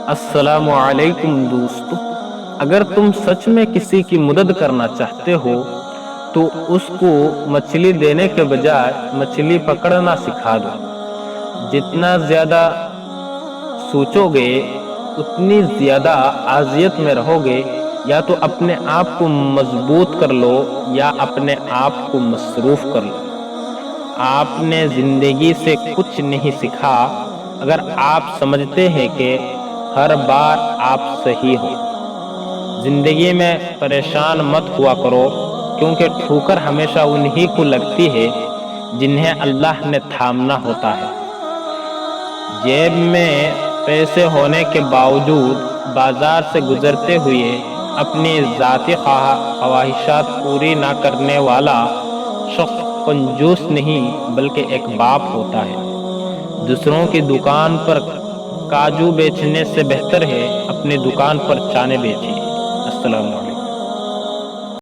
السلام علیکم دوستو، اگر تم سچ میں کسی کی مدد کرنا چاہتے ہو تو اس کو مچھلی دینے کے بجائے مچھلی پکڑنا سکھا دو۔ جتنا زیادہ سوچو گے اتنی زیادہ اذیت میں رہو گے۔ یا تو اپنے آپ کو مضبوط کر لو یا اپنے آپ کو مصروف کر لو۔ آپ نے زندگی سے کچھ نہیں سیکھا اگر آپ سمجھتے ہیں کہ ہر بار آپ صحیح ہو۔ زندگی میں پریشان مت ہوا کرو، کیونکہ ٹھوکر ہمیشہ انہی کو لگتی ہے جنہیں اللہ نے تھامنا ہوتا ہے۔ جیب میں پیسے ہونے کے باوجود بازار سے گزرتے ہوئے اپنی ذاتی خواہشات پوری نہ کرنے والا شخص کنجوس نہیں بلکہ ایک باپ ہوتا ہے۔ دوسروں کی دکان پر کاجو بیچنے سے بہتر ہے اپنی دکان پر چانے بیچیے۔ السلام علیکم۔